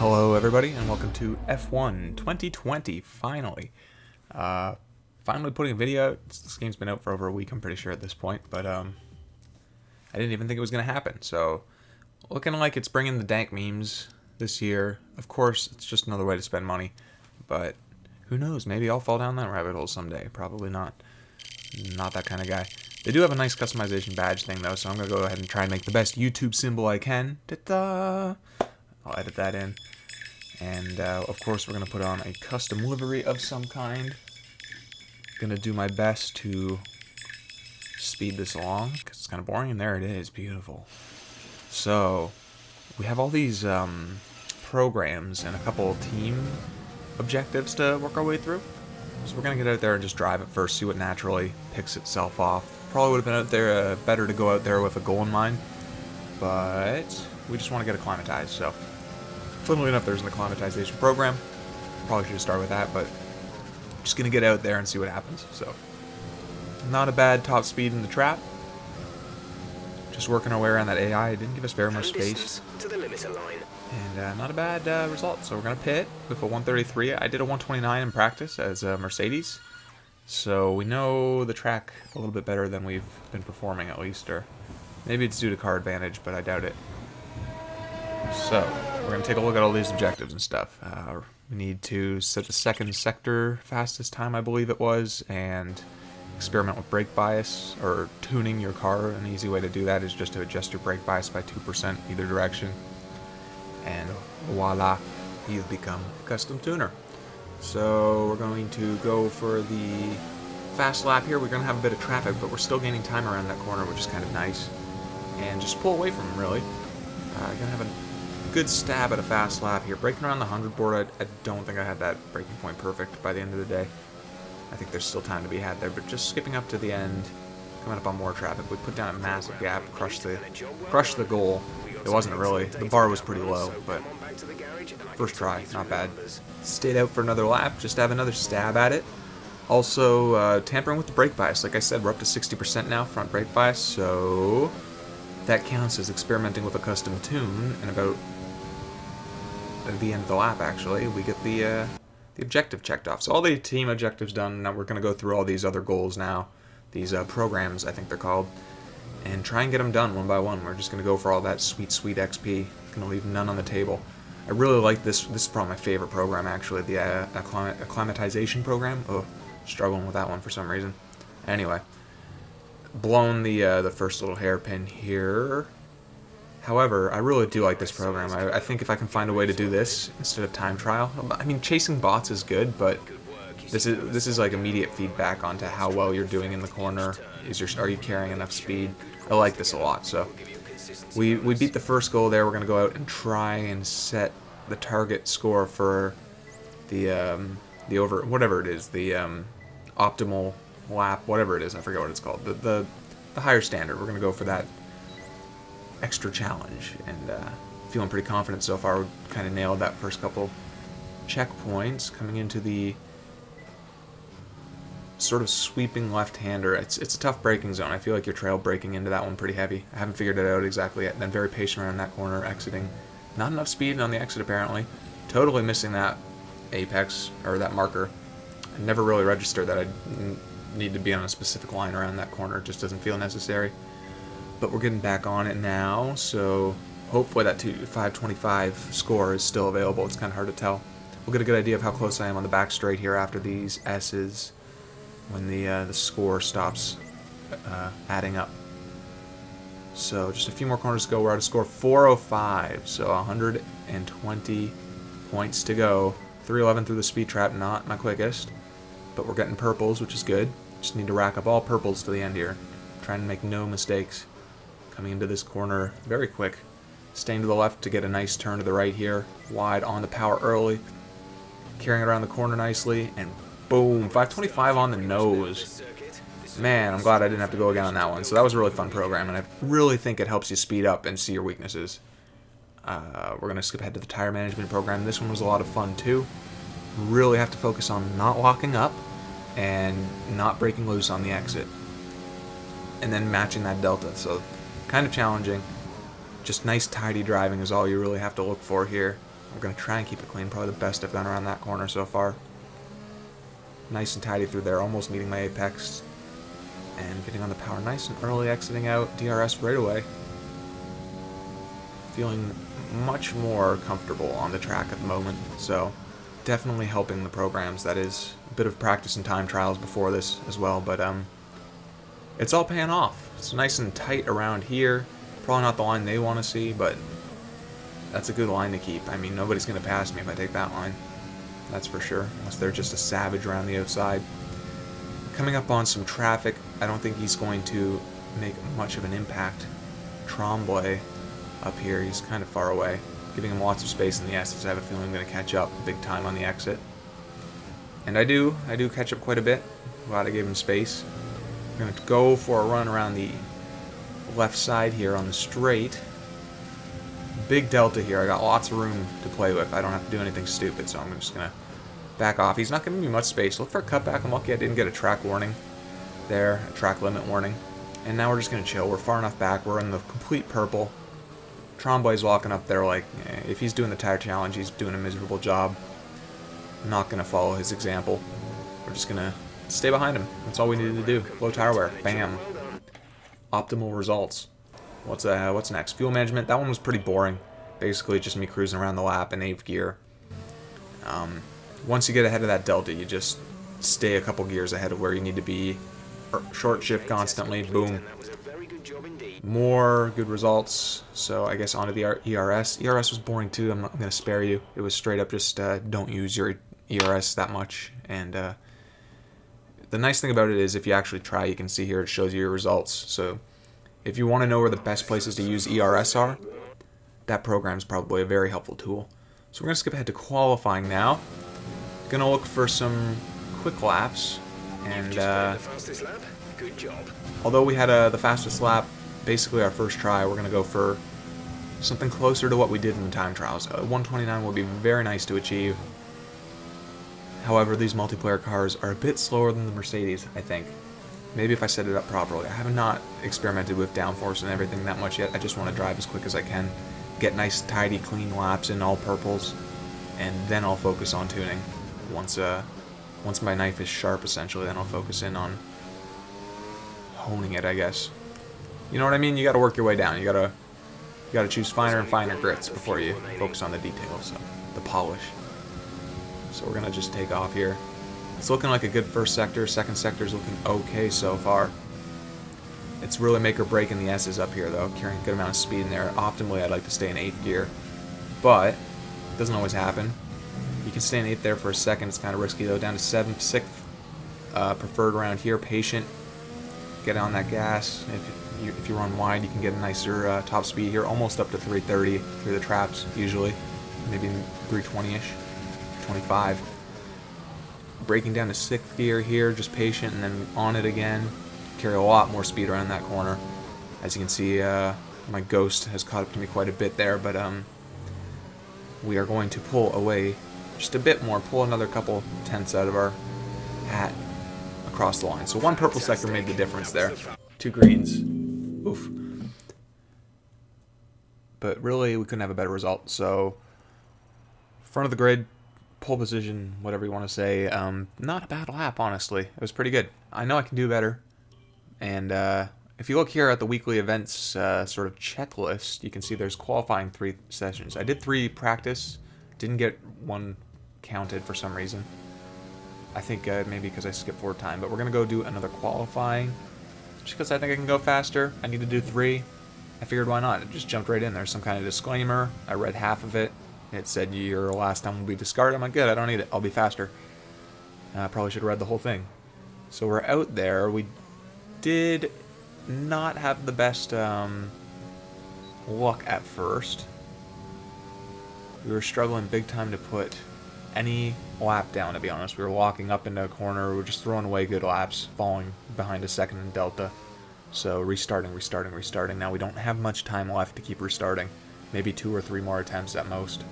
Hello everybody and welcome to F1 2020, finally. Finally putting a video out. This game's been out for over a week, I'm pretty sure at this point, but I didn't even think it was going to happen, so looking like it's bringing the dank memes this year. Of course, it's just another way to spend money, but who knows, maybe I'll fall down that rabbit hole someday. Probably not. Not that kind of guy. They do have a nice customization badge thing though, so I'm going to go ahead and try and make the best YouTube symbol I can. Ta-da! I'll edit that in. And, of course, we're going to put on a custom livery of some kind. Going to do my best to speed this along, because it's kind of boring, and there it is. Beautiful. So, we have all these programs and a couple team objectives to work our way through. So we're going to get out there and just drive it first, see what naturally picks itself off. Probably would have been out there better to go out there with a goal in mind, but we just want to get acclimatized, so... Funnily enough, there's an acclimatization program. Probably should have started with that, but just going to get out there and see what happens. So, not a bad top speed in the trap. Just working our way around that AI. It didn't give us very much space. To the limiter line. And not a bad result. So we're going to pit with a 133. I did a 129 in practice as a Mercedes. So we know the track a little bit better than we've been performing at least. Or maybe it's due to car advantage, but I doubt it. So, we're going to take a look at all these objectives and stuff. We need to set the second sector fastest time, I believe it was, and experiment with brake bias, or tuning your car. An easy way to do that is just to adjust your brake bias by 2% either direction. And voila, you've become a custom tuner. So, we're going to go for the fast lap here. We're going to have a bit of traffic, but we're still gaining time around that corner, which is kind of nice. And just pull away from them, really. Going to have a good stab at a fast lap here. Braking around the 100 board, I don't think I had that braking point perfect by the end of the day. I think there's still time to be had there, but just skipping up to the end, coming up on more traffic, we put down a massive gap, crushed the goal. It wasn't really. The bar was pretty low, but first try, not bad. Stayed out for another lap, just to have another stab at it. Also, tampering with the brake bias. Like I said, we're up to 60% now, front brake bias, so that counts as experimenting with a custom tune, and about at the end of the lap, actually, we get the objective checked off. So all the team objectives done. Now we're going to go through all these other goals now, these programs, I think they're called, and try and get them done one by one. We're just going to go for all that sweet, sweet XP. Going to leave none on the table. I really like this. This is probably my favorite program, actually, the acclimatization program. Oh, struggling with that one for some reason. Anyway, blown the first little hairpin here. However, I really do like this program. I think if I can find a way to do this instead of time trial, I mean, chasing bots is good, but this is like immediate feedback onto how well you're doing in the corner. Are you carrying enough speed? I like this a lot. So we beat the first goal there. We're gonna go out and try and set the target score for the over whatever it is, the optimal lap, whatever it is. I forget what it's called. The higher standard. We're gonna go for that extra challenge, and feeling pretty confident so far. We kind of nailed that first couple checkpoints. Coming into the sort of sweeping left-hander, it's a tough braking zone. I feel like you're trail braking into that one pretty heavy. I haven't figured it out exactly yet. And then very patient around that corner, exiting. Not enough speed on the exit apparently. Totally missing that apex, or that marker. I never really registered that I need to be on a specific line around that corner. It just doesn't feel necessary. But we're getting back on it now, so hopefully that 525 score is still available. It's kind of hard to tell. We'll get a good idea of how close I am on the back straight here after these S's when the score stops adding up. So just a few more corners to go. We're at a score 405, so 120 points to go. 311 through the speed trap, not my quickest, but we're getting purples, which is good. Just need to rack up all purples to the end here. Trying to make no mistakes. Coming into this corner very quick. Staying to the left to get a nice turn to the right here. Wide on the power early. Carrying it around the corner nicely. And boom, 525 on the nose. Man, I'm glad I didn't have to go again on that one. So that was a really fun program, and I really think it helps you speed up and see your weaknesses. We're going to skip ahead to the tire management program. This one was a lot of fun too. Really have to focus on not locking up and not breaking loose on the exit. And then matching that delta. So kind of challenging. Just nice tidy driving is all you really have to look for here. We're going to try and keep it clean. Probably the best I've done around that corner so far. Nice and tidy through there, almost meeting my apex. And getting on the power nice and early, exiting out DRS right away. Feeling much more comfortable on the track at the moment, so definitely helping the programs. That is a bit of practice and time trials before this as well, but it's all paying off. It's nice and tight around here. Probably not the line they want to see, but that's a good line to keep. I mean, nobody's going to pass me if I take that line. That's for sure, unless they're just a savage around the outside. Coming up on some traffic, I don't think he's going to make much of an impact. Tremblay up here, he's kind of far away, giving him lots of space in the S's. I have a feeling I'm going to catch up big time on the exit. And I do catch up quite a bit. Glad I gave him space. I'm going to go for a run around the left side here on the straight. Big delta here. I got lots of room to play with. I don't have to do anything stupid, so I'm just going to back off. He's not giving me much space. Look for a cutback. I'm lucky I didn't get a track warning there, a track limit warning. And now we're just going to chill. We're far enough back. We're in the complete purple. Tromblay's walking up there like, if he's doing the tire challenge, he's doing a miserable job. I'm not going to follow his example. We're just going to stay behind him. That's all we needed to do. Low tire wear. Bam. Optimal results. What's next? Fuel management. That one was pretty boring. Basically just me cruising around the lap in 8th gear. Once you get ahead of that delta, you just stay a couple gears ahead of where you need to be. Short shift constantly. Boom. More good results. So I guess onto the ERS. ERS was boring too. I'm not going to spare you. It was straight up just don't use your ERS that much. And the nice thing about it is if you actually try, you can see here it shows you your results. So if you want to know where the best places to use ERS are, that program is probably a very helpful tool. So we're going to skip ahead to qualifying now. Going to look for some quick laps. And although we had the fastest lap, basically our first try, we're going to go for something closer to what we did in the time trials. 129 would be very nice to achieve. However, these multiplayer cars are a bit slower than the Mercedes, I think. Maybe if I set it up properly. I have not experimented with downforce and everything that much yet. I just want to drive as quick as I can. Get nice, tidy, clean laps in all purples. And then I'll focus on tuning. Once my knife is sharp, essentially, then I'll focus in on honing it, I guess. You know what I mean? You got to work your way down. You got to choose finer and finer grits before you focus on the details, so the polish. So we're gonna just take off here. It's looking like a good first sector. Second sector is looking okay so far. It's really make or break in the S's up here, though. Carrying a good amount of speed in there. Optimally, I'd like to stay in 8th gear, but it doesn't always happen. You can stay in 8th there for a second. It's kind of risky though. Down to 7th, 6th. Preferred around here. Patient. Get on that gas. If you run wide, you can get a nicer top speed here. Almost up to 330 through the traps usually. Maybe 320-ish. 25. Braking down to 6th gear here. Just patient and then on it again. Carry a lot more speed around that corner. As you can see, my Ghost has caught up to me quite a bit there, but we are going to pull away just a bit more, pull another couple tenths out of our hat across the line. So one purple sector made the difference there. 2 greens. Oof. But really, we couldn't have a better result. So, front of the grid, pole position, whatever you want to say. Not a bad lap, honestly. It was pretty good. I know I can do better. And if you look here at the weekly events sort of checklist, you can see there's qualifying 3 sessions. I did 3 practice. Didn't get 1 counted for some reason. I think maybe because I skipped forward time. But we're going to go do another qualifying. Just because I think I can go faster. I need to do 3. I figured why not? It just jumped right in. There's some kind of disclaimer. I read half of it. It said your last time will be discarded. I'm like, good, I don't need it. I'll be faster. Probably should have read the whole thing. So we're out there. We did not have the best luck at first. We were struggling big time to put any lap down, to be honest. We were walking up into a corner. We were just throwing away good laps, falling behind a second in Delta. So restarting. Now we don't have much time left to keep restarting. Maybe 2 or 3 more attempts at most.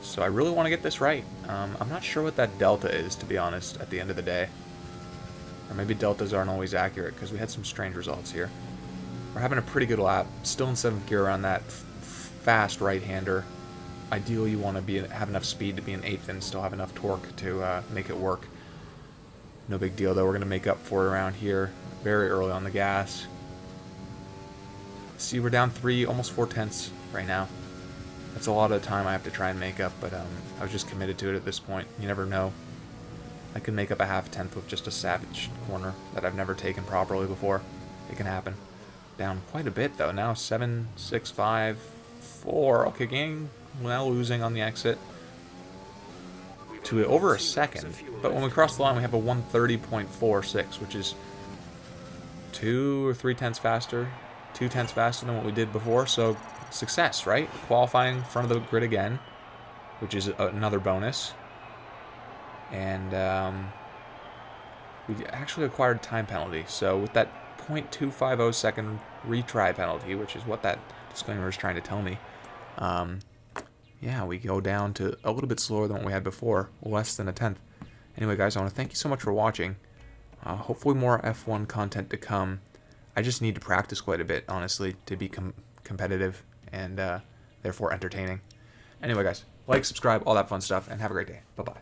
So I really want to get this right. I'm not sure what that delta is, to be honest, at the end of the day. Or maybe deltas aren't always accurate, because we had some strange results here. We're having a pretty good lap. Still in 7th gear on that fast right-hander. ideally you want to have enough speed to be an 8th and still have enough torque to make it work. No big deal though, we're going to make up for it around here very early on the gas. See, we're down 3, almost 4/10 right now. That's a lot of time I have to try and make up, but I was just committed to it at this point. You never know. I can make up a half-tenth with just a savage corner that I've never taken properly before. It can happen. Down quite a bit though. Now 7, 6, 5, 4. Okay, gang. Now losing on the exit to over a second. But when we cross the line, we have a 1:30.46, which is 2 or 3 tenths faster. 2 tenths faster than what we did before. So success, right? Qualifying in front of the grid again, which is another bonus. And we actually acquired time penalty. So with that 0.250 second retry penalty, which is what that disclaimer is trying to tell me, yeah, we go down to a little bit slower than what we had before, less than a tenth. Anyway, guys, I want to thank you so much for watching. Hopefully more F1 content to come. I just need to practice quite a bit, honestly, to be competitive and therefore entertaining. Anyway, guys, like, subscribe, all that fun stuff, and have a great day. Bye-bye.